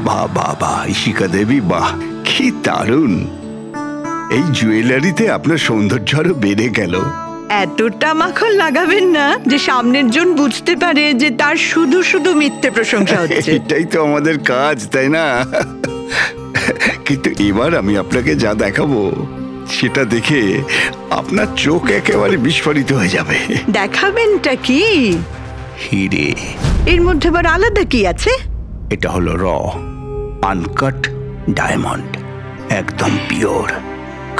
বাহ বাহ বাহ, ইশিকা দেবী, বাহ কি দারুণ! এই জুয়েলারিতে আপনার সৌন্দর্য আরো বেড়ে গেল। এতটা মাখন লাগাবেন না যে সামনের জন বুঝতে পারে যে তার শুধু শুধু মিথ্যে প্রশংসা হচ্ছে। এটাই তো আমাদের কাজ, তাই না? কিন্তু এবার আমি আপনাকে যা দেখাবো সেটা দেখে আপনার চোখ একেবারে বিস্ফোরিত হয়ে যাবে। দেখাবেনটা কি? হিরে। এর মধ্যে আবার আলাদা কি আছে? এটা হলো র আনকাট ডায়মন্ড, একদম পিওর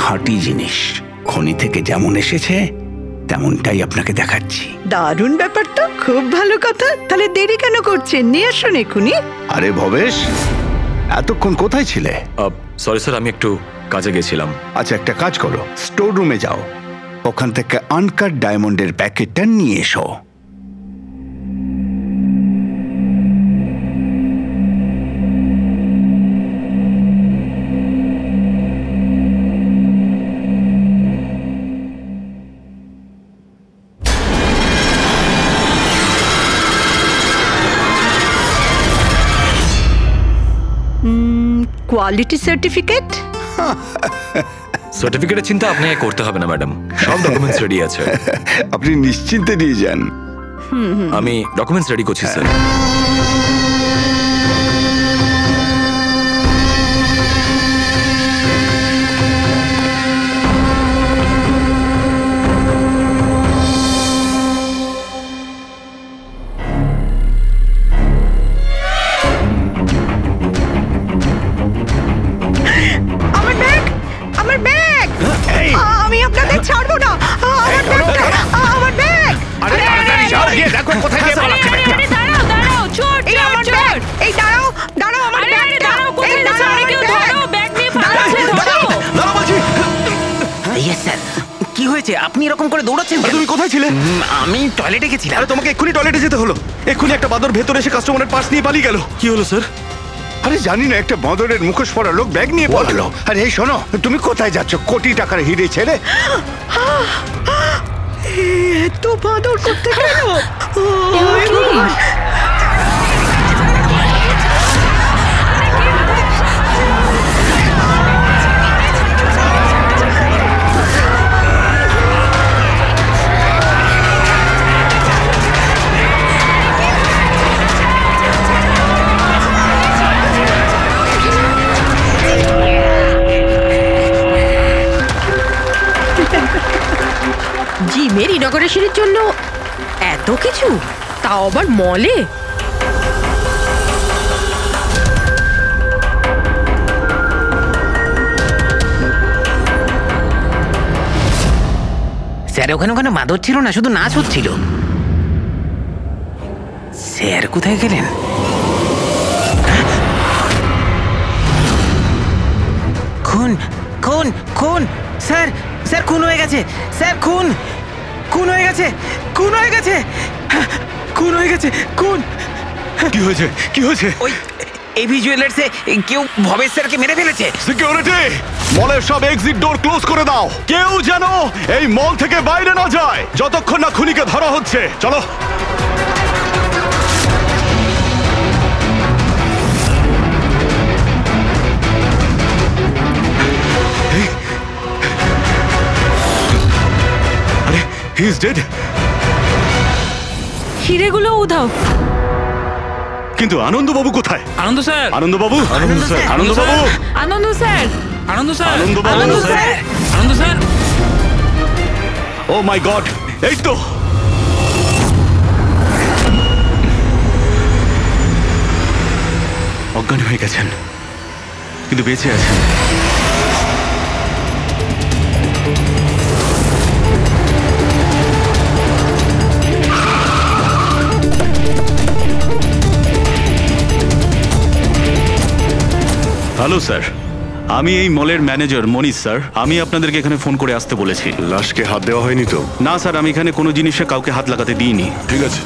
খাঁটি জিনিস। খনি থেকে যেমন এসেছে তেমনটাই আপনাকে দেখাচ্ছি। দারুণ ব্যাপার তো, খুব ভালো কথা। তাহলে দেরি কেন করছেন? নিয়ে আসুন এক্ষুনি। আরে ভবেশ, এতক্ষণ কোথায় ছিলে? সরি স্যার, আমি একটু কাজে গেছিলাম। আচ্ছা, একটা কাজ করো, স্টোর রুমে যাও, ওখান থেকে আনকাট ডায়মন্ডের প্যাকেটটা নিয়ে এসো। Quality certificate? সার্টিফিকেটের চিন্তা আপনাকে করতে হবে না ম্যাডাম, সব ডকুমেন্টস রেডি আছে। আপনি নিশ্চিন্তে নিয়ে যান। আমি ডকুমেন্টস রেডি করছি স্যার। আমি আপনাদের ছাড়বো না। আমার ব্যাগ! আরে তাড়াতাড়ি যাও, গিয়ে দেখো কোথায় গিয়ে পালাচ্ছে ব্যাগটা। দাঁড়াও, চোর এই চোর আমার চোর! ব্যাগ! এই দাঁড়াও, দাঁড়াও, আমার ব্যাগটা! দাঁড়াও, কোথায় এই যাচ্ছ? আরে কেউ ধরো, ব্যাগ নিয়ে পালাচ্ছে, ধরো! Yes sir. কি হয়েছে? আপনি এরকম করে দৌড়াচ্ছেন কেন? তুমি কোথায় ছিলে? আমি টয়লেটে গেছিলাম। আরে তোমাকে এক্ষুনি টয়লেটে যেতে হলো। এক্ষুনি একটা বাদর ভেতরে এসে কাস্টমারের পার্স নিয়ে পালিয়ে গেল। কি হলো স্যার? আরে জানি না, একটা বাঁদরের মুখোশ পরা লোক ব্যাগ নিয়ে পালালো। আরে এই শোনো, তুমি কোথায় যাচ্ছ কোটি টাকার হিরে ছেড়ে? এত বাদর করতে গেল? জিমের ইনগরেশনের জন্য এত কিছু, তাও আবার মলে? স্যার ওখানে ওখানে মাদর ছিল না, শুধু নাচ হচ্ছিল। স্যার কোথায় গেলেন? খুন খুন খুন! স্যার স্যার খুন হয়ে গেছে! স্যার খুন খুন হয়ে গেছে! খুন হয়ে গেছে! খুন হয়ে গেছে! খুন! কি হয়েছে? কি হয়েছে? ওই এভি জুয়েলার্সে কেউ ভবেশ স্যারকে মেরে ফেলেছে। সিকিউরিটি, মলের সব এক্সিট ডোর ক্লোজ করে দাও। কেউ যেন এই মল থেকে বাইরে না যায় যতক্ষণ না খুনিকে ধরা হচ্ছে। চলো। আরে হি ইজ ডেড। হিরেগুলো উধাও। কিন্তু আনন্দবাবু কোথায়? আনন্দ স্যার, আনন্দবাবু, আনন্দবাবু, আনন্দবাবু, আনন্দ স্যার, আনন্দ স্যার, আনন্দবাবু, আনন্দ স্যার, আনন্দ স্যার। ও মাই গড, এই তো। অজ্ঞান হয়ে গেছেন কিন্তু বেঁচে আছেন। হ্যালো স্যার, আমি এই মলের ম্যানেজার মনীষ স্যার। আমি আপনাদেরকে এখানে ফোন করে আসতে বলেছি। লাশকে হাত দেওয়া হয়নি তো? না স্যার, আমি এখানে কোনো জিনিসে কাউকে হাত লাগাতে দিইনি। ঠিক আছে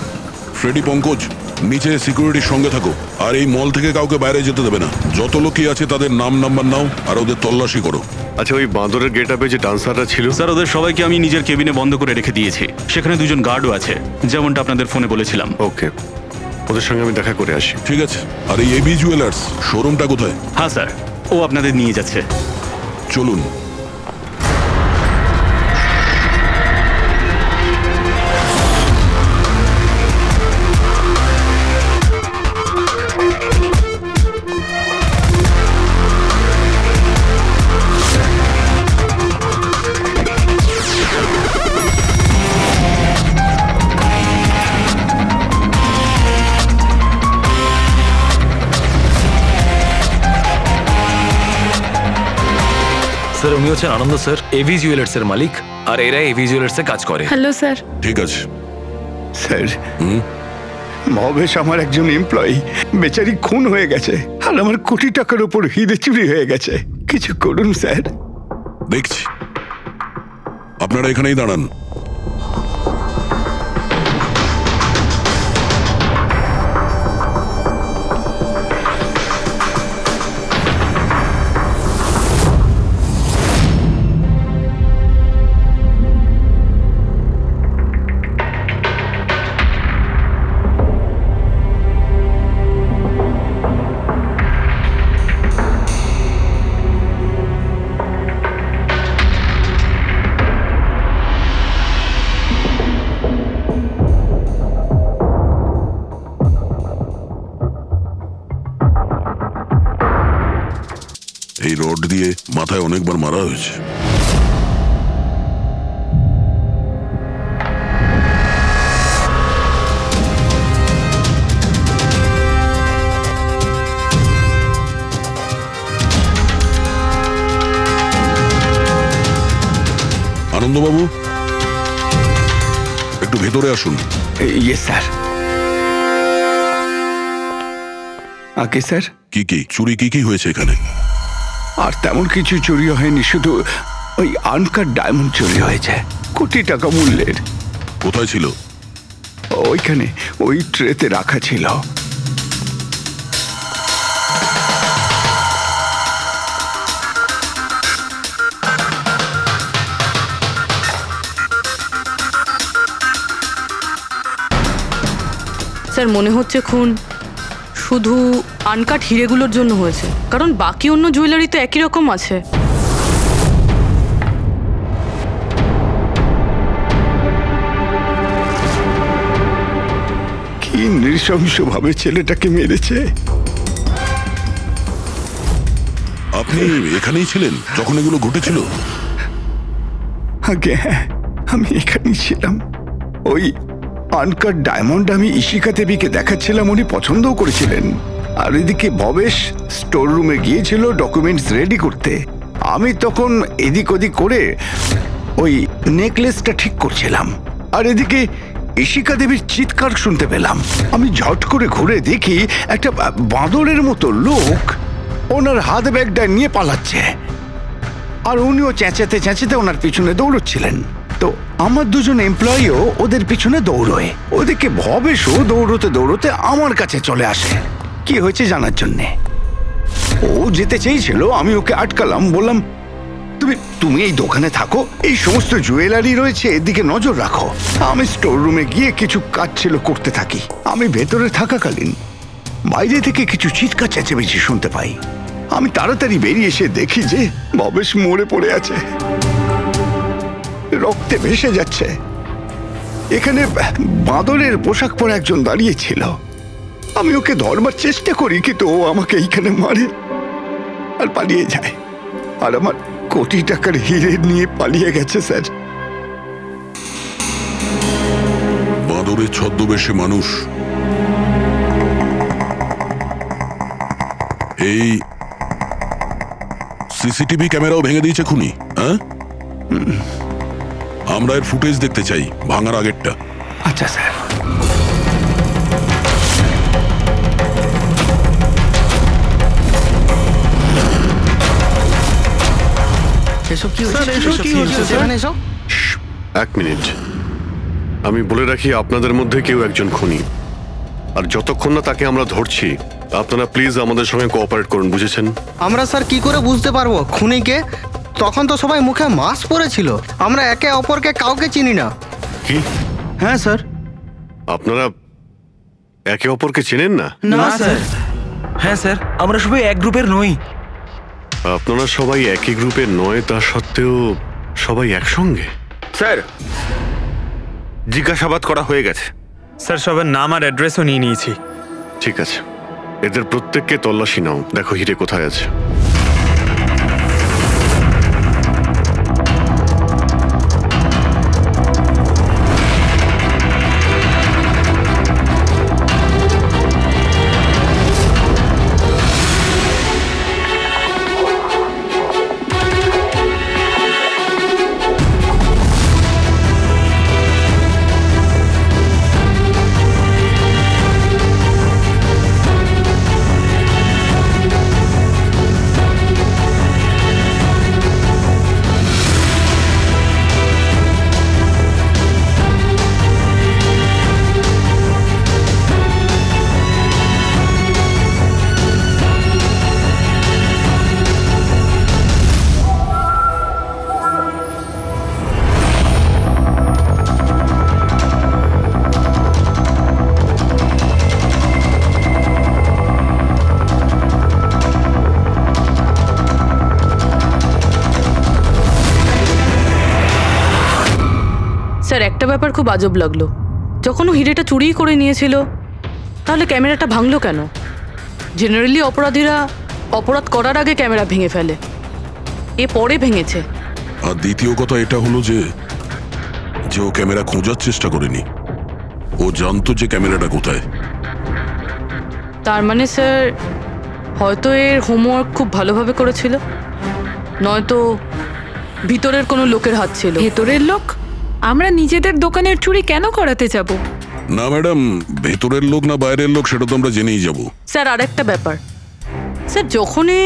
ফ্রেডি, পঙ্কজ নিচে সিকিউরিটির সঙ্গে থাকো আর এই মল থেকে কাউকে বাইরে যেতে দেবে না। যত লোকই আছে তাদের নাম নাম্বার নাও আর ওদের তল্লাশি করো। আচ্ছা, ওই বাঁদরের গেট আপে যে ডান্সাররা ছিল? স্যার ওদের সবাইকে আমি নিজের কেবিনে বন্ধ করে রেখে দিয়েছি। সেখানে দুজন গার্ডও আছে, যেমনটা আপনাদের ফোনে বলেছিলাম। ওকে, ওদের সঙ্গে আমি দেখা করে আসি। ঠিক আছে। আর এই এবি জুয়েলার্স শোরুমটা কোথায়? হ্যাঁ স্যার, ও আপনাদের নিয়ে যাচ্ছে। চলুন। স্যার উনি হচ্ছেন আনন্দ স্যার, এভি জুয়েলার্স এর মালিক, আর এরা এভি জুয়েলার্স এ কাজ করে। Hello sir. ঠিক আছে। স্যার, মহেশ আমার একজন এমপ্লয়ি, বেচারি খুন হয়ে গেছে, আর আমার কোটি টাকার উপর হিরে চুরি হয়ে গেছে। কিছু করুন স্যার। দেখছি। আপনারা এখানেই দাঁড়ান। এই রড দিয়ে মাথায় অনেকবার মারা হয়েছে। আনন্দবাবু, একটু ভেতরে আসুন। ইয়ে স্যার। আগে স্যার, কি চুরি কি হয়েছে এখানে? আর তেমন কিছু চুরি হয়নি, শুধু ওই আনকাট ডায়মন্ড চুরি হয়েছে, কোটি টাকা মূল্যের। কোথায় ছিল? ওইখানে ওই ট্রেতে রাখা ছিল। স্যার মনে হচ্ছে খুন শুধু আনকাট হিরেগুলোর জন্য হয়েছে, কারণ বাকি অন্য জুয়েলারি তো একই রকম আছে। কি নৃশংসভাবে ছেলেটাকে মেরেছে। আপনি এখানেই ছিলেন যখন এগুলো ঘটেছিল? আগে হ্যাঁ, আমি এখানেই ছিলাম। ওই আনকাট ডায়মন্ড আমি ইশিকা দেবীকে দেখাচ্ছিলাম, উনি পছন্দও করেছিলেন। আর এদিকে ভবেশ স্টোর রুমে গিয়েছিল ডকুমেন্টস রেডি করতে। আমি তখন এদিক ওদিক করে ওই নেকলেসটা ঠিক করছিলাম, আর এদিকে ইশিকা দেবীর চিৎকার শুনতে পেলাম। আমি ঝট করে ঘুরে দেখি একটা বাঁদরের মতো লোক ওনার হাত ব্যাগটা নিয়ে পালাচ্ছে, আর উনিও চেঁচাতে চেঁচাতে ওনার পিছনে দৌড়চ্ছিলেন। তো আমার দুজন এমপ্লয়িও ওদের পিছনে দৌড়োয়। ওদিকে ভবেশও দৌড়তে দৌড়তে আমার কাছে চলে আসে কি হয়েছে জানার জন্যে। ও যেতে চেয়েছিল, আমি ওকে আটকালাম, বললাম তুমি এই দোকানে থাকো, এই সমস্ত জুয়েলারি রয়েছে, এদিকে নজর রাখো। আমি স্টোর রুমে গিয়ে কিছু কাজ ছিল করতে থাকি। আমি ভেতরে থাকাকালীন বাইরে থেকে কিছু চিৎকার চেঁচামেচি শুনতে পাই। আমি তাড়াতাড়ি বেরিয়ে এসে দেখি যে ভবেশ মরে পড়ে আছে, রক্তে ভেসে যাচ্ছে। এখানে বাঁদরের পোশাক পরে একজন দাঁড়িয়ে ছিল। আমি ওকে ধরবার চেষ্টা করি, কিন্তু ও আমাকে এইখানে মারে আর পালিয়ে যায়। আর আমার কোটি টাকার হিরে নিয়ে পালিয়ে গেছে স্যার। বাঁদরের ছদ্মবেশে মানুষ। এই সিসিটিভি ক্যামেরাও ভেঙে দিয়েছে খুনি, হ্যাঁ? আমরা এর ফুটেজ দেখতে চাই, ভাঙার আগেরটা। আচ্ছা স্যার। এক মিনিট, আমি বলে রাখি আপনাদের মধ্যে কেউ একজন খুনি, আর যতক্ষণ না তাকে আমরা ধরছি আপনারা প্লিজ আমাদের সঙ্গে কোঅপারেট করুন, বুঝেছেন? আমরা স্যার কি করে বুঝতে পারবো খুনিকে? তখন তো সবাই মুখে মাস্ক পরেছিল, আমরা একে অপরকে কাউকে চিনি না। কি? হ্যাঁ স্যার। আপনারা একে অপরকে চেনেন না? না স্যার। হ্যাঁ স্যার, আমরা সবাই এক গ্রুপের নই। আপনারা সবাই একই গ্রুপের নয়, তা সত্ত্বেও সবাই একসঙ্গে? স্যার, জিজ্ঞাসাবাদ করা হয়ে গেছে। স্যার, সবার নাম আর অ্যাড্রেসও নিয়ে নিয়েছি। ঠিক আছে, এদের প্রত্যেককে তল্লাশি নাও, দেখো হিরে কোথায় আছে। স্যার, একটা ব্যাপার খুব আজব লাগলো। যখন ও হিরেটা চুরি করে নিয়েছিল, তাহলে ক্যামেরাটা ভাঙলো কেন? জেনারেলি অপরাধীরা অপরাধ করার আগে ক্যামেরা ভেঙে ফেলে, এ পরে ভেঙেছে। আর দ্বিতীয় কথা এটা হলো যে ও ক্যামেরা খোঁজার চেষ্টা করেনি, ও জানতো যে ক্যামেরাটা কোথায়। তার মানে স্যার, হয়তো এর হোমওয়ার্ক খুব ভালোভাবে করেছিল, নয়তো ভিতরের কোনো লোকের হাত ছিল। ভেতরের লোক? আমরা নিজেদের দোকানের চুরি কেন করাতে যাব? না ম্যাডাম, ভেতরের লোক না বাইরের লোক সেটা তো আমরা জেনেই যাব। স্যার, আর একটা ব্যাপার, স্যার যখনই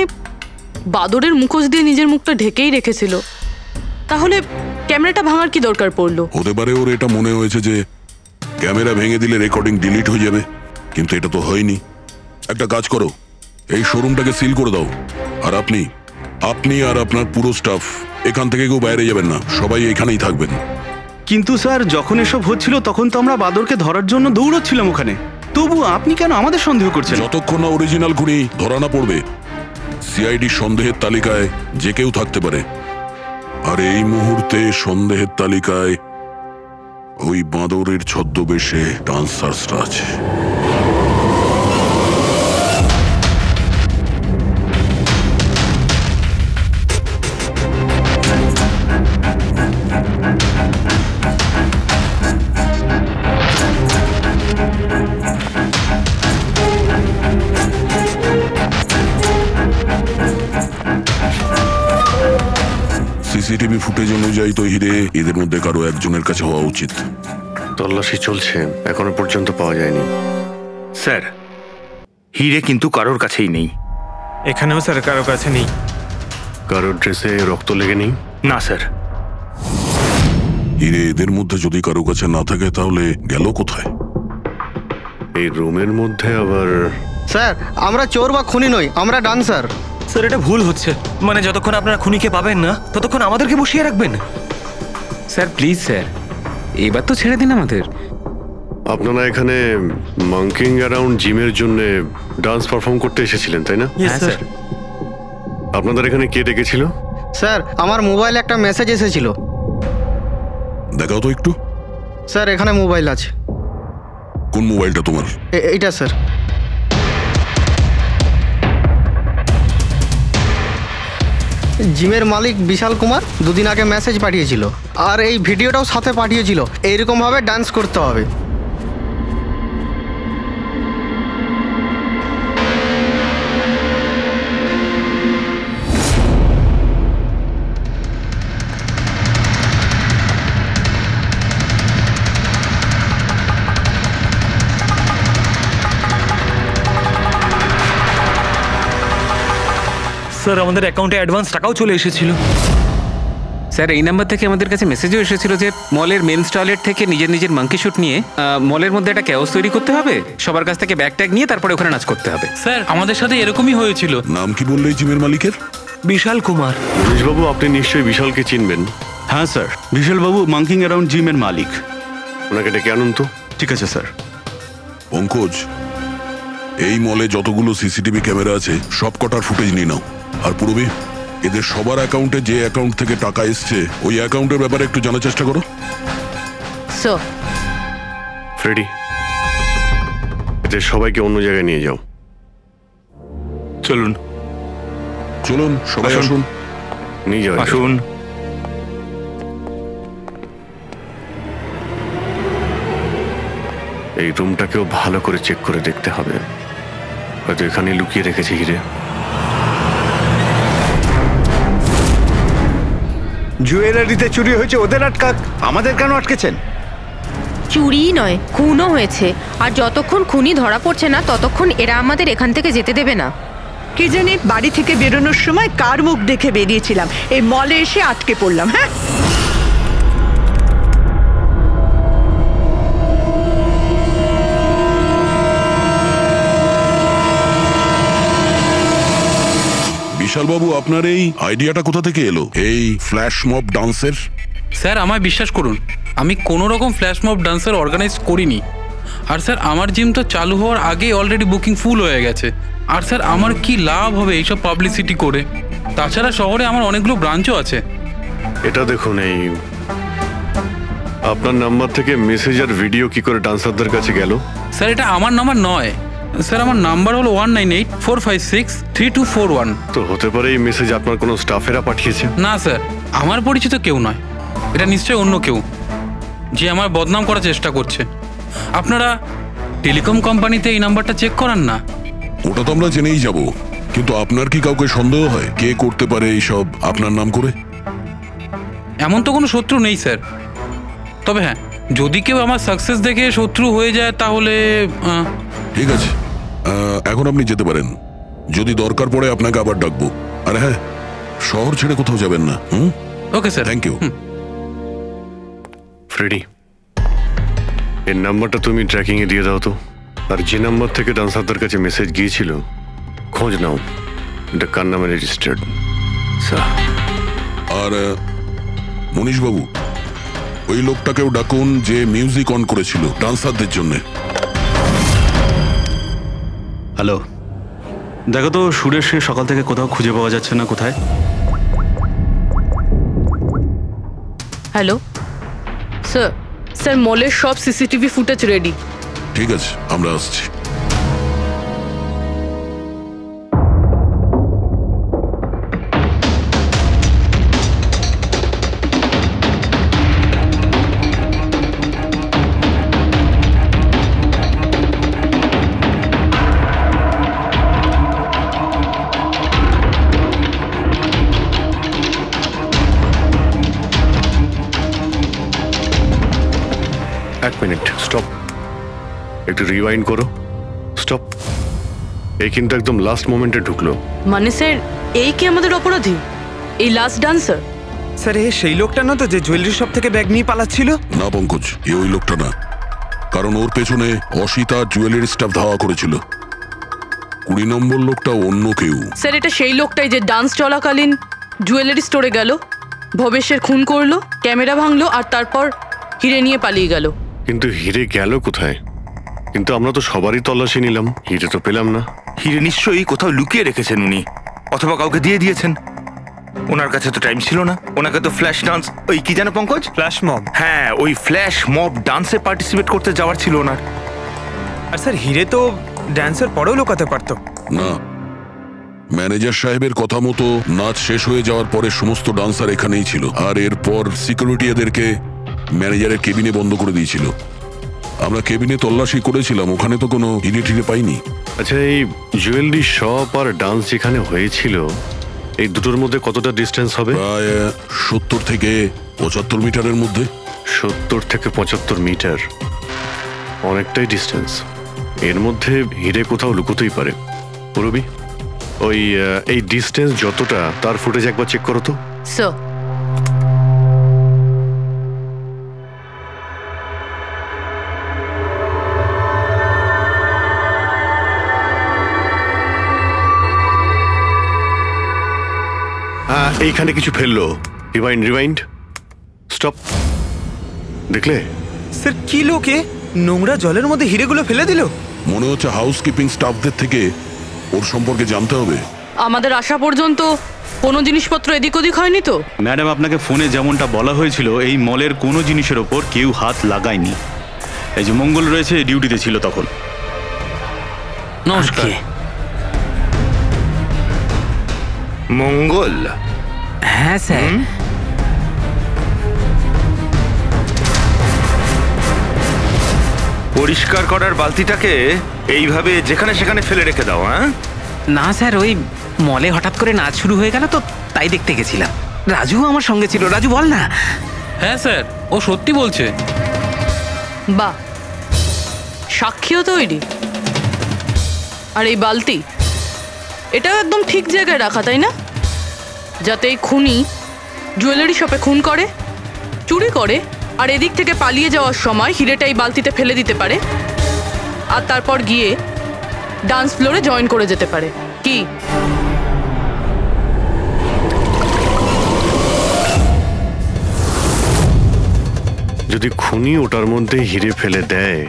বাদরের মুখোশ দিয়ে নিজের মুখটা ঢেকেই রেখেছিল, তাহলে ক্যামেরাটা ভাঙার কি দরকার পড়লো? হতে পারে ওর এটা মনে হয়েছে যে ক্যামেরা ভেঙে দিলে রেকর্ডিং ডিলিট হয়ে যাবে, কিন্তু এটা তো হয়নি। একটা কাজ করো, এই শোরুমটাকে সিল করে দাও, আর আপনি আর আপনার পুরো স্টাফ এখান থেকে কেউ বাইরে যাবেন না, সবাই এখানেই থাকবেন। কিন্তু স্যার, যখন এসব হচ্ছিল তখন তো আমরা বাদরকে ধরার জন্য দৌড়চ্ছিলাম ওখানে, তবু আপনি কেন আমাদের সন্দেহ করছেন? যতক্ষণ না অরিজিনাল খুনি ধরা না পড়বে, সিআইডি সন্দেহের তালিকায় যে কেউ থাকতে পারে। আর এই মুহূর্তে সন্দেহের তালিকায় ওই বাঁদরের ছদ্মবেশে ডান্সার্সরা আছে। সিসিটিভি ফুটেজ অনুযায়ী তো হিরে এদের মধ্যে কারো একজনের কাছে হওয়া উচিত। তল্লাশি চলছে, এখনো পর্যন্ত পাওয়া যায়নি। স্যার, হিরে কিন্তু কারোর কাছেই নেই। এখানেও স্যার কারো কাছে নেই। কারোর ড্রেসে রক্ত লেগে নেই? না স্যার। হিরে এদের মধ্যে যদি কারো কাছে না থাকে তাহলে গেল কোথায়? এই রুমের মধ্যে আবার? স্যার, আমরা চোর বা খুনি নই, আমরা ডান্সার। স্যার, এটা ভুল হচ্ছে। মানে যতক্ষণ আপনারা খুনিকে পাবেন না, ততক্ষণ আমাদেরকে বসিয়ে রাখবেন? স্যার প্লিজ স্যার, এবার তো ছেড়ে দিন আমাদের। আপনারা এখানে মাঙ্কিং অ্যারাউন্ড জিমের জন্য ডান্স পারফর্ম করতে এসেছিলেন, তাই না? হ্যাঁ স্যার। আপনাদের এখানে কে ডেকেছিল? স্যার, আমার মোবাইলে একটা মেসেজ এসেছিল। দেখাও তো একটু। স্যার, এখানে মোবাইল আছে। কোন মোবাইলটা তোমার? এইটা স্যার। জিমের মালিক বিশাল কুমার দুদিন আগে মেসেজ পাঠিয়েছিল, আর এই ভিডিওটাও সাথে পাঠিয়েছিল। এইরকমভাবে ডান্স করতে হবে। স্যার, আমাদের অ্যাকাউন্টে অ্যাডভান্স টাকাও চলে এসেছিল। স্যার, এই নাম্বার থেকে আমাদের কাছে মেসেজও এসেছিল যে মলের মেন্স টয়লেট থেকে নিজের মাঙ্কি শুট নিয়ে মলের মধ্যে একটা ক্যাওস তৈরি করতে হবে, সবার কাছ থেকে ব্যাগ ট্যাগ নিয়ে তারপরে ওখানে নাচ করতে হবে। স্যার, আমাদের সাথে এরকমই হয়েছিল। নাম কি বললে জিমের মালিকের? বিশাল কুমার। মনীশবাবু, আপনি নিশ্চয়ই বিশালকে চিনবেন। হ্যাঁ স্যার, বিশাল বাবু মাঙ্কিং অ্যারাউন্ড জিমের মালিক। ওনাকে ডেকে আনুন তো। ঠিক আছে স্যার। পঙ্কজ, এই মলে যতগুলো সিসিটিভি ক্যামেরা আছে সব কটার ফুটেজ নিয়ে নাও। আর পূরবী, এদের সবার অ্যাকাউন্টে যে অ্যাকাউন্ট থেকে টাকা এসছে ওই অ্যাকাউন্টের ব্যাপারে একটু জানার চেষ্টা করো। স্যার। ফ্রেডি, এদের সবাইকে অন্য জায়গায় নিয়ে যাও। চলুন চলুন সবাই আসুন। আসুন। নিয়ে যাও। আসুন। এই রুমটাকেও ভালো করে চেক করে দেখতে হবে, হয়তো এখানে লুকিয়ে রেখেছে হিরে। জুয়েলারিতে চুরি হয়েছে, ওদের আটকাক, আমাদের কেন আটকেছেন? চুরি নয়, খুনও হয়েছে। আর যতক্ষণ খুনি ধরা পড়ছে না ততক্ষণ এরা আমাদের এখান থেকে যেতে দেবে না। কি জানি বাড়ি থেকে বেরোনোর সময় কার মুখ দেখে বেরিয়েছিলাম, এই মলে এসে আটকে পড়লাম। হ্যাঁ, বিশালবাবু, আপনার এই আইডিয়াটা কোথা থেকে এলো, এই ফ্ল্যাশ মব ডান্সের? স্যার আমায় বিশ্বাস করুন, আমি কোনো রকম ফ্ল্যাশ মব ডান্সার অর্গানাইজ করিনি। আর স্যার আমার জিম তো চালু হওয়ার আগেই অলরেডি বুকিং ফুল হয়ে গেছে। আর স্যার আমার কি লাভ হবে এইসব পাবলিসিটি করে? তাছাড়া শহরে আমার অনেকগুলো ব্রাঞ্চও আছে। এটা দেখুন, এই আপনার নাম্বার থেকে মেসেজ আর ভিডিও কি করে ডান্সারদের কাছে গেল? স্যার এটা আমার নাম্বার নয় স্যার, আমার নাম্বার হলো 1984563241। তো হতে পারে এই মেসেজ আপনার কোনো স্টাফেরা পাঠিয়েছে। না স্যার, আমার পরিচিত কেউ নয়, এটা নিশ্চয়ই অন্য কেউ যে আমার বদনাম করার চেষ্টা করছে। আপনারা টেলিকম কোম্পানিতে এই নাম্বারটা চেক করান না? ওটা তো আমরা জেনেই যাব, কিন্তু আপনার কি কাউকে সন্দেহ হয় কে করতে পারে এইসব আপনার নাম করে? এমন তো কোনো শত্রু নেই স্যার, তবে হ্যাঁ, যদি কেউ আমার সাকসেস দেখে শত্রু হয়ে যায় তাহলে ঠিক আছে, এখন আপনি যেতে পারেন। যদি দরকার পড়ে আপনাকে আবার ডাকবো। আর হ্যাঁ, শহর ছেড়ে কোথাও যাবেন না। Okay sir, thank you. Freddie, এর নাম্বারটা তুমি ট্র্যাকিং এ দিয়ে দাও তো। আর যে নাম্বার থেকে ডান্সারদের কাছে মেসেজ গিয়েছিল খোঁজ নাও, এটা কার নামে রেজিস্টার্ড। আর মনীশবাবু, ওই লোকটাকেও ডাকুন যে মিউজিক অন করেছিল ডান্সারদের জন্য। হ্যালো, দেখো তো সুরেশকে সকাল থেকে কোথাও খুঁজে পাওয়া যাচ্ছে না, কোথায়? হ্যালো স্যার, স্যার মলের সব সিসিটিভি ফুটেজ রেডি। ঠিক আছে, আমরা আসছি। এক মিনিট, স্টপ, একটু রিওয়াইন্ড করো। স্টপ, এই কিন্তু একদম লাস্ট মোমেন্টে ঢুকলো। মানে স্যার, এই কি আমাদের অপরাধী, এই লাস্ট ডান্সার? স্যার এ সেই লোকটা না তো যে জুয়েলারি শপ থেকে ব্যাগ নিয়ে পালাচ্ছিল? না পঙ্কজ, এ ওই লোকটা না, কারণ ওর পেছনে অসিতা জুয়েলারি স্টাফ ধাওয়া করেছিল। 20 নম্বর লোকটা অন্য কেউ। স্যার এটা সেই লোকটাই যে ডান্স চলাকালীন জুয়েলারি স্টোরে গেল, ভবেশের খুন করলো, ক্যামেরা ভাঙলো আর তারপর হিরে নিয়ে পালিয়ে গেল। কিন্তু হিরে গেল কোথায়? কিন্তু আমরা তো সবারই তল্লাশি নিলাম, হিরে তো পেলাম না। হিরে নিশ্চয়ই কোথাও লুকিয়ে রেখেছেন উনি, অথবা কাউকে দিয়ে দিয়েছেন। ওনার কাছে তো টাইম ছিল না, ওনাকে তো ফ্ল্যাশ ডান্স, ওই কি জানো পঙ্কজ, ফ্ল্যাশ মব। হ্যাঁ, ওই ফ্ল্যাশ মব ডান্সে পার্টিসিপেট করতে যাওয়ার ছিল ওনার। আর স্যার হিরে তো ডান্সের পরেও লুকাতে পারতো না। ম্যানেজার সাহেবের কথা মতো নাচ শেষ হয়ে যাওয়ার পরে সমস্ত ডান্সার এখানেই ছিল, আর এরপর সিকিউরিটি এদেরকে ম্যানেজারের কেবিনে বন্ধ করে দিয়েছিল। আমরা কেবিনে তল্লাশি করেছিলাম, ওখানে তো কোনো হিরে ঠিরে পাইনি। আচ্ছা, এই জুয়েলারি শপ আর ডান্স যেখানে হয়েছিল এই দুটোর মধ্যে কতটা ডিস্টেন্স হবে? প্রায় 70 থেকে 75 মিটারের মধ্যে। 70 থেকে 75 মিটার, অনেকটাই ডিস্টেন্স। এর মধ্যে হিরে কোথাও লুকোতেই পারে। পুরবি, ওই এই ডিস্টেন্স যতটা তার ফুটেজ একবার চেক করো তো। স্যার এইখানে কিছু ফেললো। Rewind, rewind, stop. দেখলে স্যার কি লোকে? নোংরা জলের মধ্যে হিরেগুলো ফেলে দিল। মনে হচ্ছে হাউসকিপিং স্টাফদের থেকে ওর সম্পর্কে জানতে হবে। আমাদের আসা পর্যন্ত কোনো জিনিসপত্র এদিক ওদিক হয়নি তো? ম্যাডাম, আপনাকে ফোনে যেমনটা বলা হয়েছিল এই মলের কোনো জিনিসের ওপর কেউ হাত লাগায়নি। এই যে মঙ্গল রয়েছে, ডিউটিতে ছিল তখন। নমস্কার। মঙ্গল? হ্যাঁ স্যার। পরিষ্কার করার বালতিটাকে এইভাবে যেখানে সেখানে ফেলে রেখে দাও? হ্যাঁ না স্যার, ওই মলে হঠাৎ করে নাচ শুরু হয়ে গেল তো তাই দেখতে গেছিলাম। রাজু আমার সঙ্গে ছিল। রাজু বল না। হ্যাঁ স্যার, ও সত্যি বলছে। বাহ, সাক্ষীও তৈরি। আর এই বালতি, এটাও একদম ঠিক জায়গায় রাখা, তাই না? যাতে এই খুনি জুয়েলারি শপে খুন করে, চুরি করে, আর এদিক থেকে পালিয়ে যাওয়ার সময় হিরেটা এই বালতিতে ফেলে দিতে পারে, আর তারপর গিয়ে ডান্স ফ্লোরে জয়েন করে যেতে পারে। কি যদি খুনি ওটার মধ্যে হিরে ফেলে দেয়,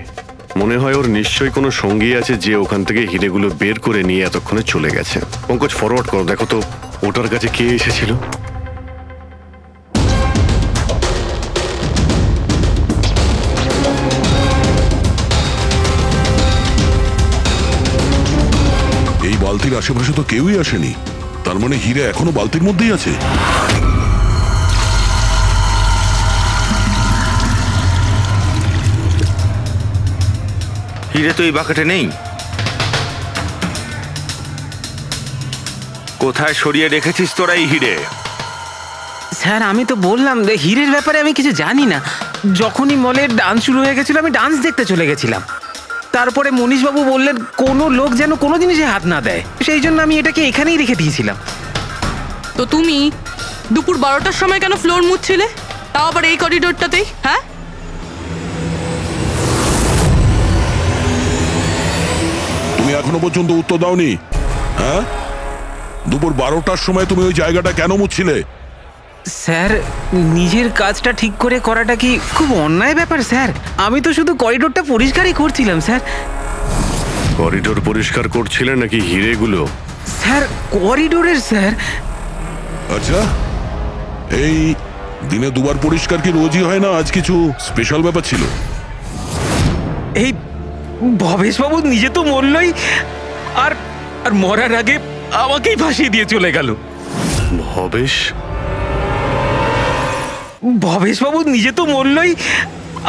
মনে হয় ওর নিশ্চয়ই কোনো সঙ্গী আছে যে ওখান থেকে হিরেগুলো বের করে নিয়ে এতক্ষণে চলে গেছে। পঙ্কজ, ফরওয়ার্ড করো, দেখো তো ওটার কাছে কে এসেছিল। এই বালতির আশেপাশে তো কেউই আসেনি, তার মানে হিরে এখনো বালতির মধ্যেই আছে। হিরে তো এই বাকেটে নেই। কোথায় সরিয়ে রেখেছিস তোরা এই হিরে? স্যার, আমি তো বললাম যে হিরের ব্যাপারে আমি কিছু জানি না। যখনই মলের ডান্স শুরু হয়ে গেছিল আমি ডান্স দেখতে চলে গেছিলাম। তারপরে মনীশবাবু বললেন কোনো লোক যেন কোনো জিনিসে হাত না দেয়, সেই জন্য আমি এটাকে এখানেই রেখে দিয়েছিলাম। তো তুমি দুপুর 12টার সময় কেন ফ্লোর মুছছিলে, তাও আবার এই করিডোরটাতেই? হ্যাঁ, তুমি এখনো পর্যন্ত উত্তর দাওনি। হ্যাঁ, দুপুর 12টার সময় তুমি ওই জায়গাটা কেন মুছছিলে? স্যার, নিজের কাজটা ঠিক করে করাটা কি খুব অন্যায় ব্যাপার স্যার? আমি তো শুধু করিডোরটা পরিষ্কারই করছিলাম স্যার। করিডোর পরিষ্কার করছিলেন নাকি হিরেগুলো? স্যার, করিডোরের স্যার। আচ্ছা, এই দিনে দুবার পরিষ্কার কি রোজই হয় না? আজ কিছু স্পেশাল ব্যাপার ছিল? এই ভবেশবাবু নিজে তো মরলই, আর আর মরার আগে আমাকেই ফাঁসিয়ে দিয়ে চলে গেল। ভবেশবাবু নিজে তো মরলই,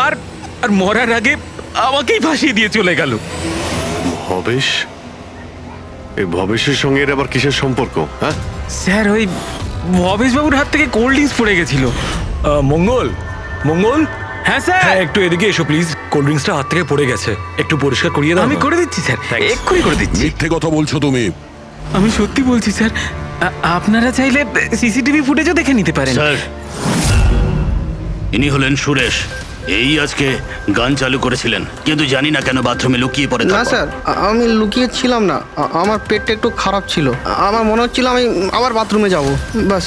আর আর মরার আগে আমাকেই ফাঁসিয়ে দিয়ে চলে গেল। ভবেশ? এই ভবেশের সঙ্গে এর আবার কিসের সম্পর্ক? হ্যাঁ স্যার, ওই ভবেশবাবুর হাত থেকে কোল্ড ড্রিঙ্কস পড়ে গেছিল। মঙ্গল, মঙ্গল। হ্যাঁ স্যার। একটু এদিকে এসো প্লিজ। কোল্ড ড্রিঙ্কসটা হাত থেকে পড়ে গেছে, একটু পরিষ্কার করিয়ে দাও। আমি করে দিচ্ছি স্যার, এক্ষুনি করে দিচ্ছি। মিথ্যে কথা বলছো তুমি। আমি সত্যি বলছি স্যার। আপনারা চাইলে সিসিটিভি ফুটেজও দেখে নিতে পারেন। স্যার, ইনি হলেন সুরেশ। এই আজকে গান চালু করেছিলেন, কিন্তু জানি না কেন বাথরুমে লুকিয়ে পড়ে। না স্যার, আমি লুকিয়ে ছিলাম না। আমার পেটটা একটু খারাপ ছিল, আমার মনে হচ্ছিল আমি আবার বাথরুমে যাব, বাস।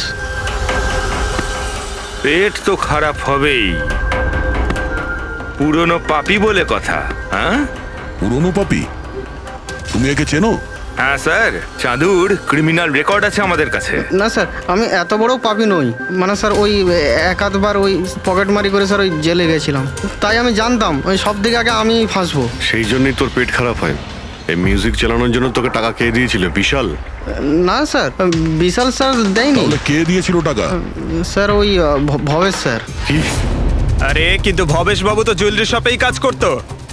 পেট তো খারাপ হবেই, পুরনো পাপি বলে কথা। হ্যাঁ, পুরনো পাপি? তুমি একে চেনো? হ্যাঁ স্যার, চাঁদুর ক্রিমিনাল রেকর্ড আছে আমাদের কাছে। না স্যার, আমি এত বড় পাপি নই। মানে স্যার, ওই এক আধবার ওই পকেটমারি করে স্যার ওই জেলে গেছিলাম, তাই আমি জানতাম ওই সব দিকে আগে আমি ফাঁসবো। সেই জন্যই তোর পেট খারাপ হয়। এই মিউজিক চালানোর জন্য তোকে টাকা কে দিয়েছিল? বিশাল? না স্যার, বিশাল স্যার দেয়নি। তাহলে কে দিয়েছিল টাকা? স্যার, ওই ভবেশ স্যার। কি? আরে কিন্তু ভবেশ বাবু তো জুয়েলারি শপেই কাজ করতো,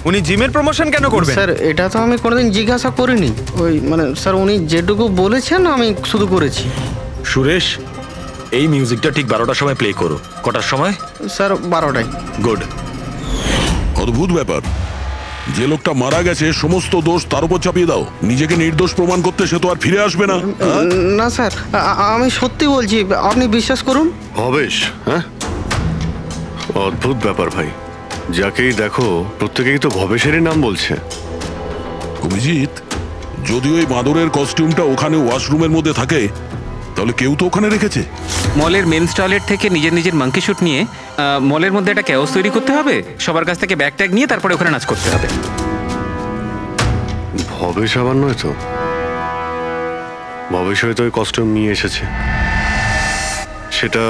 উনি জিমের প্রমোশন কেন করবেন? স্যার, এটা তো আমি কোনোদিন জিজ্ঞাসা করিনি। ওই মানে স্যার, উনি যেটুকু বলেছেন আমি শুধু করেছি। সুরেশ, এই মিউজিকটা ঠিক 12টার সময় প্লে করো। কটার সময়? স্যার, 12টায়। গুড। অদ্ভুত ব্যাপার, যে লোকটা মারা গেছে সমস্ত দোষ তার উপর চাপিয়ে দাও। নিজেকে নির্দোষ প্রমাণ করতে সে তো আর ফিরে আসবে না। না স্যার, আমি সত্যি বলছি, আপনি বিশ্বাস করুন। ভবেশ? হ্যাঁ, অদ্ভুত ব্যাপার ভাই। যাকেই দেখো প্রত্যেকেই তো ভবেশেরই নাম বলছে। অভিজিৎ, যদি ওই মাদুরের কস্টিউমটা ওখানে ওয়াশরুমের মধ্যে থাকে, তাহলে কেউ তো ওখানে রেখেছে। মলের মেন্স টয়লেট থেকে নিজের নিজের মাঙ্কি শুট নিয়ে মলের মধ্যে একটা ক্যাওস তৈরি করতে হবে, সবার কাছ থেকে ব্যাগ ট্যাগ নিয়ে তারপরে ওখানে নাচ করতে হবে। ভবেশ আবার নয় তো? ভবেশ হয়তো ওই কস্টিউম নিয়ে এসেছে, সেটা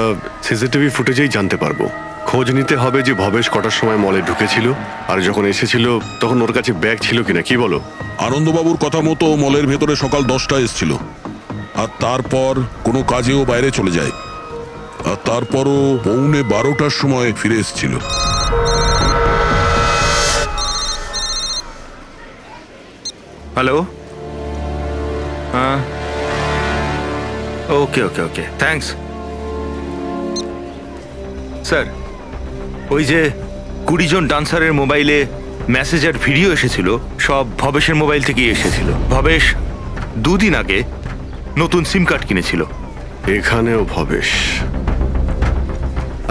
সিসিটিভি ফুটেজেই জানতে পারবো। খোঁজ নিতে হবে যে ভবেশ কটার সময় মলে ঢুকেছিল, আর যখন এসেছিল তখন ওর কাছে ব্যাগ ছিল কিনা। কি বলো? আনন্দবাবুর কথা মতো মলের ভেতরে সকাল 10টায় এসেছিল, আর তারপর কোনো কাজেও বাইরে চলে যায়, আর তারপরও 11:15টার সময় ফিরে এসেছিল। হ্যালো, হ্যাঁ, ওকে ওকে ওকে, থ্যাঙ্কস স্যার। ওই যে 20 জন ডান্সারের মোবাইলে মেসেজ আর ভিডিও এসেছিল, সব ভবেশের মোবাইল থেকেই এসেছিল। ভবেশ 2 দিন আগে নতুন সিম কার্ড কিনেছিল। এখানেও ভবেশ।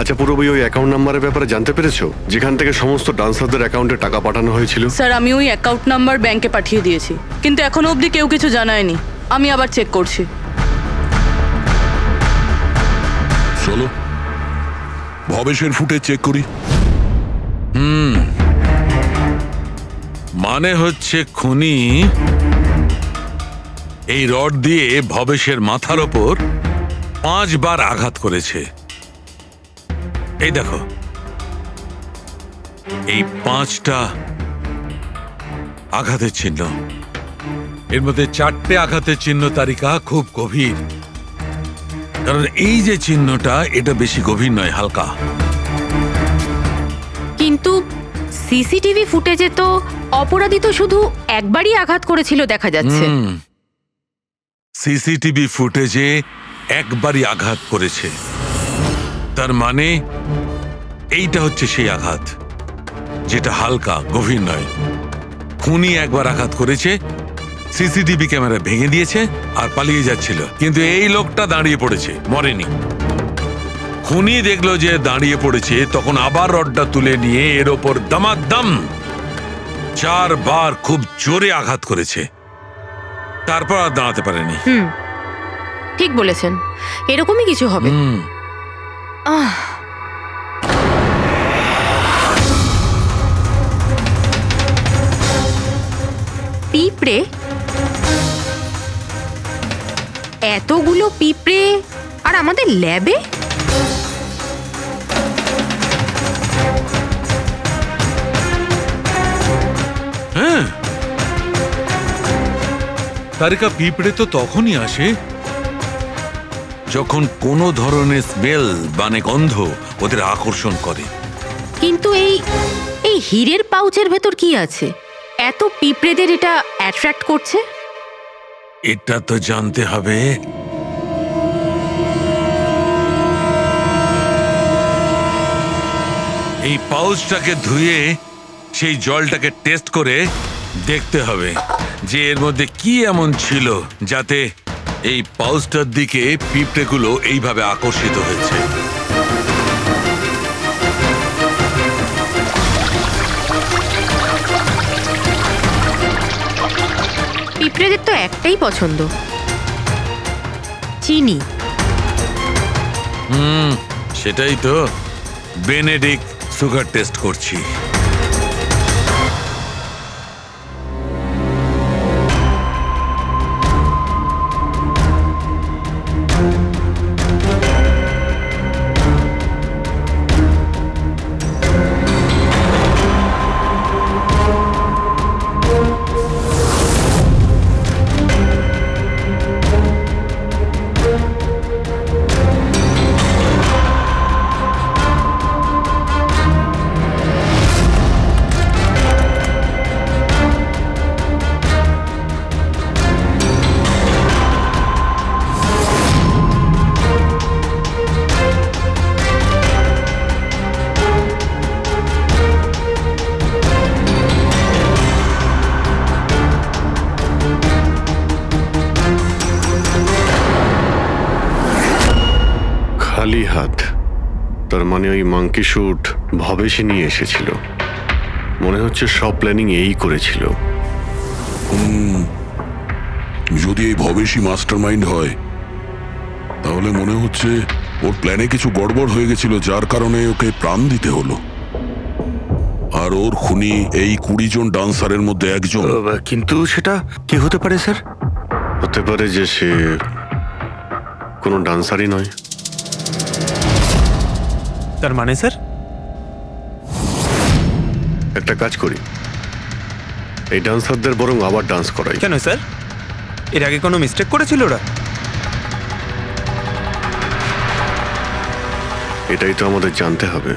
আচ্ছা পুরোপুরি ওই অ্যাকাউন্ট নাম্বারের ব্যাপারে জানতে পেরেছো, যেখান থেকে সমস্ত ডান্সারদের অ্যাকাউন্টে টাকা পাঠানো হয়েছিল? স্যার আমি ওই অ্যাকাউন্ট নাম্বার ব্যাংকে পাঠিয়ে দিয়েছি, কিন্তু এখনো অবধি কেউ কিছু জানায়নি। আমি আবার চেক করছি। চলো ভবেশের ফুটেজ চেক করি। মানে হচ্ছে খুনি এই রড দিয়ে ভবেশের মাথার ওপর 5 বার আঘাত করেছে। এই দেখো, এই 5টা আঘাতের চিহ্ন, এর মধ্যে 4টে আঘাতের চিহ্ন তালিকা খুব গভীর, কারণ এই যে চিহ্নটা এটা বেশি গভীর নয়, হালকা। কিন্তু সিসিটিভি ফুটেজে তো অপরাধী তো শুধু একবারই আঘাত করেছিল দেখা যাচ্ছে। সিসিটিভি ফুটেজে একবারই আঘাত করেছে, তার মানে এইটা হচ্ছে সেই আঘাত যেটা হালকা, গভীর নয়। খুনি একবার আঘাত করেছে, সিসিটিভি ক্যামেরা ভেঙে দিয়েছে আর পালিয়ে যাচ্ছিল, কিন্তু এই লোকটা দাঁড়িয়ে পড়েছে, মরেনি। খুনি দেখলো যে দাঁড়িয়ে পড়েছে, তখন আবার রডটা তুলে নিয়ে এর ওপর দামাদাম 4 বার খুব জোরে আঘাত করেছে, তারপর আর দাঁড়াতে পারেনি। ঠিক বলেছেন, এরকমই কিছু হবে। পিঁপড়ে, এতগুলো পিঁপড়ে আর আমাদের ল্যাবে? হ্যাঁ, তারিকা পিঁপড়ে তো তখনই আসে যখন কোনো ধরনের স্মেল মানে গন্ধ ওদের আকর্ষণ করে। কিন্তু এই হীরের পাউচের ভেতর কি আছে এত পিঁপড়েদের এটা অ্যাট্রাক্ট করছে? এটা তো জানতে হবে। এই পাউচটাকে ধুয়ে সেই জলটাকে টেস্ট করে দেখতে হবে যে এর মধ্যে কি এমন ছিল যাতে এই পাউচটার দিকে পিঁপড়েগুলো এইভাবে আকর্ষিত হয়েছে। পিঁপড়েদের তো একটাই পছন্দ, চিনি। সেটাই তো বেনেডিক্ট সুগার টেস্ট করছি। খালি হাত, তার মানে ওই মাঙ্কি শুট ভবেশে নিয়ে এসেছিল। মনে হচ্ছে সব প্ল্যানিং এই করেছিল। যদি এই ভবেশই মাস্টার মাইন্ড হয়, তাহলে মনে হচ্ছে ওর প্ল্যানে কিছু গড়বড় হয়ে গেছিল, যার কারণে ওকে প্রাণ দিতে হলো। আর ওর খুনি এই 20 জন ডান্সারের মধ্যে একজন। কিন্তু সেটা কি হতে পারে স্যার? হতে পারে যে সে কোনো ডান্সারই নয়। তার মানে স্যার? একটা কাজ করি, এই ডান্সারদের বরং আবার ডান্স করাই। কেন স্যার, এর আগে কোনো মিস্টেক করেছিল ওরা? এটাই তো আমাদের জানতে হবে।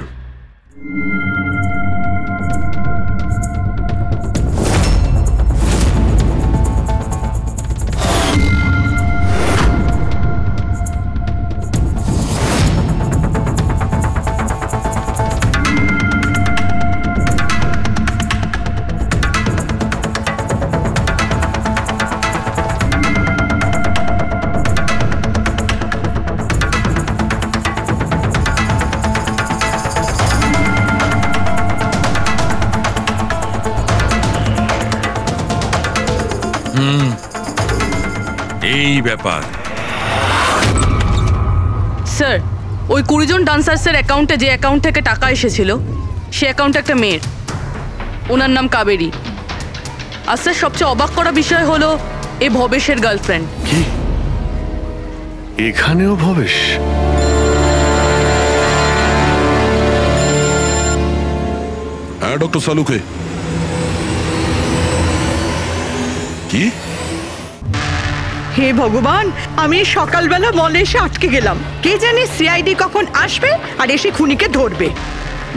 এই ব্যাপার স্যার, ওই 20 জন ডান্সার্সের অ্যাকাউন্টে যে অ্যাকাউন্ট থেকে টাকা এসেছিল সে অ্যাকাউন্টে একটা মেয়ের, ওনার নাম কাবেরী। আর স্যার, সবচেয়ে অবাক করা বিষয় হলো এ ভবেশের গার্লফ্রেন্ড। কি এখানেও ভবেশ? হ্যাঁ ডক্টর সালুকে। কি? হে ভগবান, আমি সকালবেলা মলে এসে আটকে গেলাম। কে জানে সিআইডি কখন আসবে আর এসে খুনিকে ধরবে।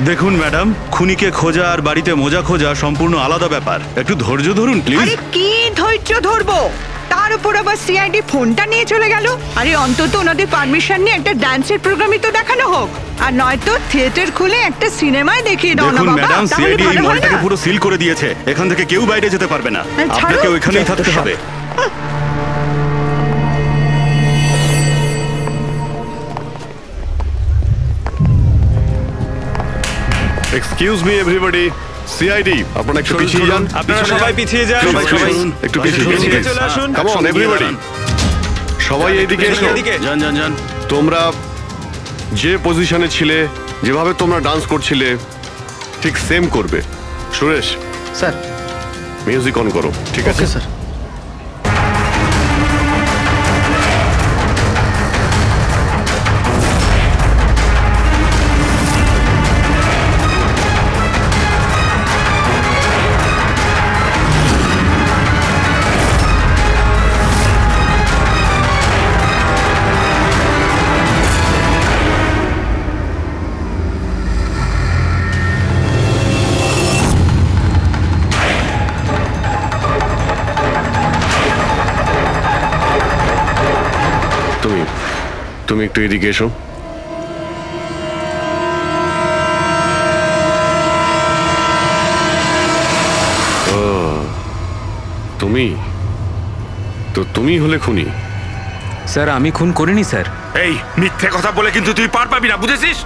দেখুন ম্যাডাম, খুনিকে খোঁজা আর বাড়িতে মোজা খোঁজা সম্পূর্ণ আলাদা ব্যাপার। একটু ধৈর্য ধরুন প্লিজ। আরে কি ধৈর্য ধরবো, তার উপর আবার সিআইডি ফোনটা নিয়ে চলে গেল। আরে অন্তত ওনাদের পারমিশন নিয়ে একটা ডান্সের প্রোগ্রামই তো দেখানো হোক, আর নয়তো থিয়েটার খুলে একটা সিনেমায় দেখিয়ে দাও না দেখুন বাবা, ম্যাডাম, তাহলে সিআইডি এই ভালো হয় মলটাকে না? পুরো সিল করে দিয়েছে। এখান থেকে কেউ বাইরে যেতে পারবে না, ছাড়ো, আপনাকে ওইখানেই যত থাকতে সব। হবে। এক্সকিউজ মি এভরিবডি, সিআইডি আপনারা একটু পিছিয়ে যান। আপনারা সবাই পিছিয়ে যান। সবাই একটু পিছিয়ে যান। চলে আসুন। কাম অন এভরিবডি, সবাই এইদিকে এসো। যান যান যান। তোমরা যে পজিশনে ছিলে, যেভাবে তোমরা ডান্স করছিলে ঠিক সেম করবে। সুরেশ স্যার, মিউজিক অন করো। ঠিক আছে স্যার। তুমি একটু এদিকে এসো। ও, তুমি তো তুমি হলে খুনি? স্যার, আমি খুন করিনি স্যার। এই মিথ্যে কথা বলে কিন্তু তুই পার পাবি না, বুঝেছিস?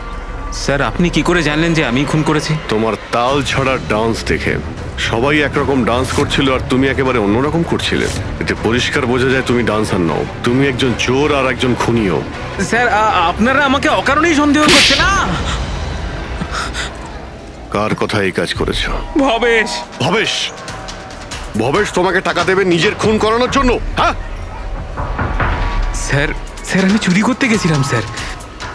স্যার, আপনি কি করে জানলেন যে আমি খুন করেছি? তোমার তাল ছড়া ডান্স দেখে সবাই একরকম ডান্স করছিল আর তুমি একেবারে অন্যরকম করছিলে। এতে পরিষ্কার বোঝা যায় তুমি ডান্সার নও, তুমি একজন চোর আর একজন খুনিও। স্যার, আপনারা আমাকে অকারণেই সন্দেহ করছেন না। কার কথা এই কাজ করেছো? ভবেশ। ভবেশ? ভবেশ তোমাকে টাকা দেবে নিজের খুন করানোর জন্য? হ্যাঁ স্যার, স্যার আমি চুরি করতে গেছিলাম স্যার।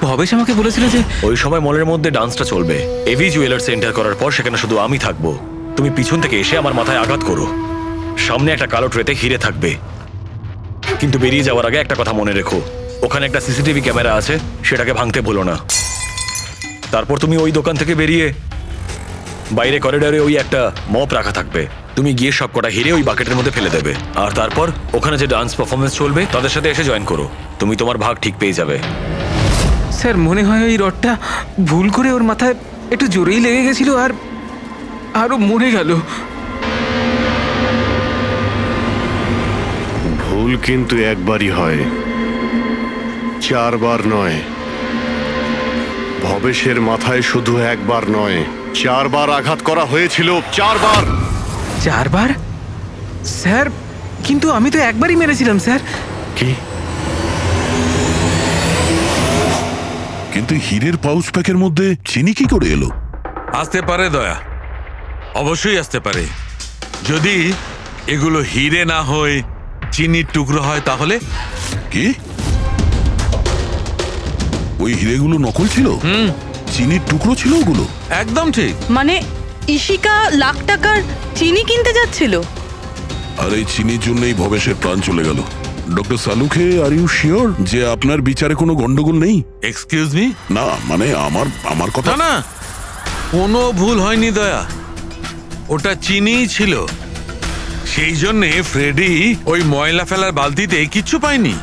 ভবেশ আমাকে বলেছিল যে ওই সময় মলের মধ্যে ডান্সটা চলবে। এভি জুয়েলার্স এন্টার করার পর সেখানে শুধু আমি থাকবো। তুমি পিছন থেকে এসে আমার মাথায় আঘাত করো। সামনে একটা কালো ট্রেতে হিরে থাকবে, কিন্তু বেরিয়ে যাওয়ার আগে একটা কথা মনে রেখো, ওখানে একটা সিসিটিভি ক্যামেরা আছে, সেটাকে ভাঙতে ভুলো না। তারপর তুমি ওই দোকান থেকে বেরিয়ে বাইরে করিডোরে ওই একটা মপ রাখা থাকবে, তুমি গিয়ে সব কটা হিরে ওই বাকেটের মধ্যে ফেলে দেবে। আর তারপর ওখানে যে ডান্স পারফরমেন্স চলবে তাদের সাথে এসে জয়েন করো, তুমি তোমার ভাগ ঠিক পেয়ে যাবে। স্যার, মনে হয় ওই রডটা ভুল করে ওর মাথায় একটু জোরেই লেগে গেছিল আর আরো মরে গেল। ভুল কিন্তু একবারই হয়, 4 বার নয়। ভবেশের মাথায় শুধু একবার নয়, 4 বার আঘাত করা হয়েছিল। 4 বার। 4 বার? স্যার, কিন্তু আমি তো একবারই মেরেছিলাম স্যার। কি? কিন্তু হীরের পাউচ প্যাকের মধ্যে চিনি কি করে এলো? আসতে পারে দয়া, অবশ্যই আসতে পারে। যদি এগুলো হিরে না হয় চিনির টুকরো হয় তাহলে? কি ওই হিরেগুলো নকল ছিল? চিনির টুকরো ছিল ওগুলো? একদম ঠিক। মানে ইশিকা লাখ টাকার চিনি কিনতে যাচ্ছিল, আর এই চিনির জন্যই ভবেশের প্রাণ চলে গেল। Doctor Salunkhe, are you sure যে আপনার বিচারে কোনো গন্ডগোল নেই? Excuse me? না মানে আমার কথা না, কোনো ভুল হয়নি দয়া, ওটা চিনিই ছিল। সেই জন্যে ফ্রেডি ওই ময়লা ফেলার বালতিতে কিচ্ছু পায়নি,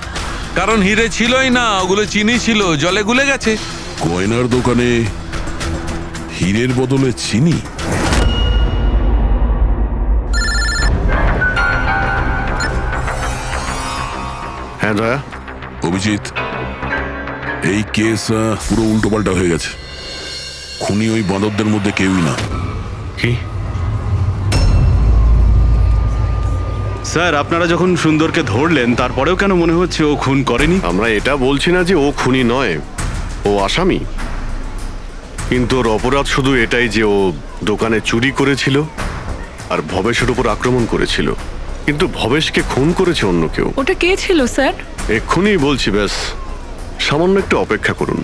কারণ হিরে ছিলই না, ওগুলো চিনি ছিল, জলে গুলে গেছে। গয়নার দোকানে হীরের বদলে চিনি? হ্যাঁ দয়া। অভিজিৎ, এই কেস পুরো উল্টোপাল্টা হয়ে গেছে। খুনি ওই বাঁদরদের মধ্যে কেউই না। কি স্যার, আপনারা যখন সুন্দরকে ধরলেন তারপরেও কেন মনে হচ্ছে ও খুন করেনি? আমরা এটা বলছি না যে ও খুনি নয়, ও আসামি। কিন্তু ওর অপরাধ শুধু এটাই যে ও দোকানে চুরি করেছিল আর ভবেশের উপর আক্রমণ করেছিল, কিন্তু ভবেশকে খুন করেছে অন্য কেউ। ওটা কে ছিল স্যার? এক্ষুনি বলছি, ব্যাস সামান্য একটু অপেক্ষা করুন,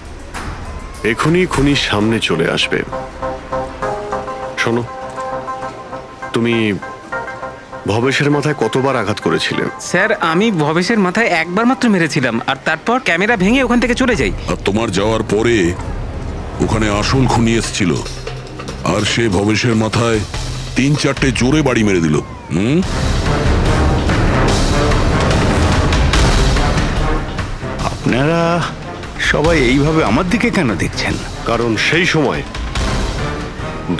এখনই খুনি সামনে চলে আসবে। শোনো, তুমি ভবেশের মাথায় কতবার আঘাত করেছিলে? স্যার, আমি ভবেশের মাথায় একবার মাত্র মেরেছিলাম, আর তারপর ক্যামেরা ভেঙে ওখান থেকে চলে যাই। আর তোমার যাওয়ার পরে ওখানে আসল খুনি এসেছিল, আর সে ভবেশের মাথায় 3-4টে জোরে বাড়ি মেরে দিল। আপনারা সবাই এইভাবে আমার দিকে কেন দেখছেন? কারণ সেই সময়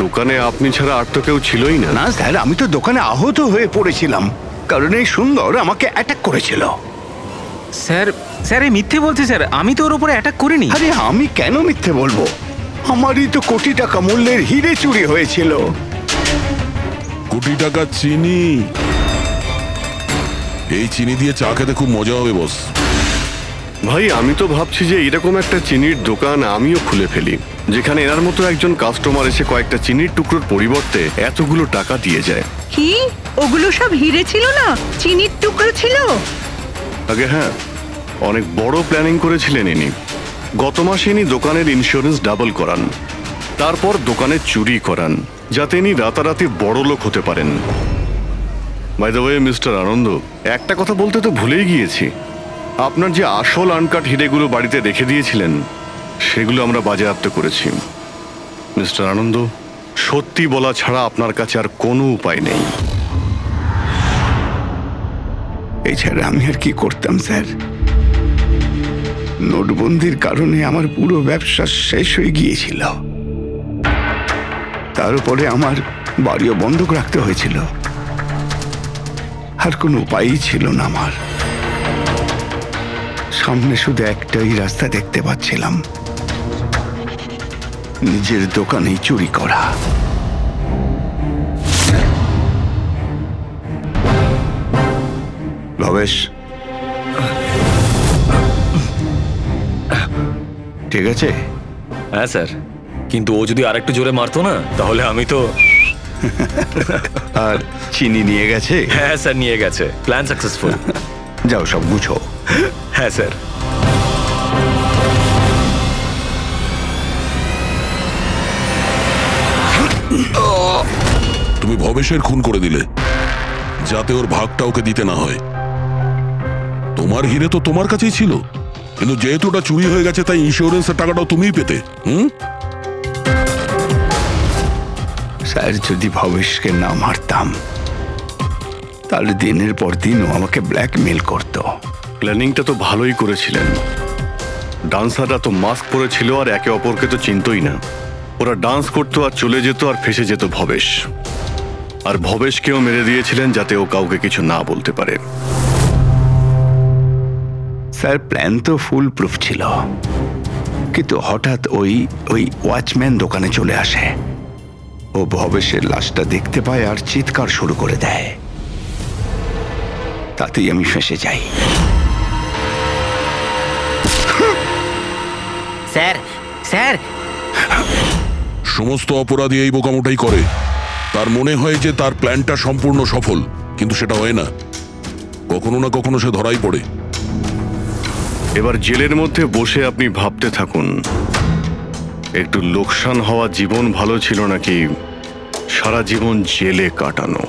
দোকানে আপনি ছাড়া আর তো কেউ ছিলই না। না স্যার, আমি তো দোকানে আহত হয়ে পড়েছিলাম, কারণ এই সুন্দর আমাকে অ্যাটাক করেছিল। স্যার স্যার এই মিথ্যে বলছে স্যার, আমি তো ওর উপরে অ্যাটাক করিনি। আরে আমি কেন মিথ্যে বলবো? আমারই তো কোটি টাকা মূল্যের হিরে চুরি হয়েছিল। কোটি টাকা চিনি? এই চিনি দিয়ে চা খেতে খুব মজা হবে বস। ভাই, আমি তো ভাবছি যে এরকম একটা চিনির দোকান আমিও খুলে ফেলি, যেখানে এনার মতো একজন কাস্টমার এসে কয়েকটা চিনির টুকরোর পরিবর্তে এতগুলো টাকা দিয়ে যায়। কি ওগুলো সব হিরে ছিল না, চিনির টুকরো ছিল? আগে হ্যাঁ, অনেক বড় প্ল্যানিং করেছিলেন ইনি। গত মাসে ইনি দোকানের ইন্স্যুরেন্স ডাবল করান, তারপর দোকানে চুরি করান, যাতে ইনি রাতারাতি বড় লোক হতে পারেন। বাই দ্য ওয়ে মিস্টার আনন্দ, একটা কথা বলতে তো ভুলেই গিয়েছি, আপনার যে আসল আনকাট হিরেগুলো বাড়িতে রেখে দিয়েছিলেন সেগুলো আমরা বাজেয়াপ্ত করেছি। মিস্টার আনন্দ, সত্যি বলা ছাড়া আপনার কাছে আর কোনো উপায় নেই। এছাড়া আমি আর কি করতাম স্যার? নোটবন্দির কারণে আমার পুরো ব্যবসা শেষ হয়ে গিয়েছিল, তার উপরে আমার বাড়িও বন্ধক রাখতে হয়েছিল, আর কোনো উপায়ই ছিল না আমার। সামনে শুধু একটাই রাস্তা দেখতে পাচ্ছিলাম, নিজের দোকানেই চুরি করা। ভবেশ, ঠিক আছে? হ্যাঁ স্যার, কিন্তু ও যদি আরেকটু জোরে মারতো না তাহলে আমি তো। আর চিনি নিয়ে গেছে? হ্যাঁ স্যার, নিয়ে গেছে। Plan successful. যাও সব গুছো। হ্যাঁ স্যার। তুমি ভবেশের খুন করে দিলে যাতে ওর ভাগটা ওকে দিতে না হয়। তোমার হিরে তো তোমার কাছেই ছিল, কিন্তু যেহেতু ওটা চুরি হয়ে গেছে তাই ইন্স্যুরেন্সের টাকাটাও তুমিই পেতে। স্যার, যদি ভবেশকে না মারতাম তাহলে দিনের পর দিনও আমাকে ব্ল্যাকমেল করত। প্ল্যানিংটা তো ভালোই করেছিলেন। ডান্সাররা তো মাস্ক পরেছিল আর একে অপরকে তো চিনতই না। ওরা ডান্স করতো আর চলে যেত, আর ফেসে যেত ভবেশ। আর ভবেশকেও মেরে দিয়েছিলেন যাতে ও কাউকে কিছু না বলতে পারে। স্যার, প্ল্যান তো ফুল প্রুফ ছিল, কিন্তু হঠাৎ ওই ওয়াচম্যান দোকানে চলে আসে। ও ভবেশের লাশটা দেখতে পায় আর চিৎকার শুরু করে দেয়, তাতেই আমি ফেঁসে যাই। স্যার, স্যার সমস্ত অপরাধী এই বোকামোটাই করে। তার মনে হয় যে তার প্ল্যানটা সম্পূর্ণ সফল, কিন্তু সেটা হয় না। কখনো না কখনো সে ধরাই পড়ে। এবার জেলের মধ্যে বসে আপনি ভাবতে থাকুন, একটু লোকসান হওয়া জীবন ভালো ছিল নাকি সারা জীবন জেলে কাটানো।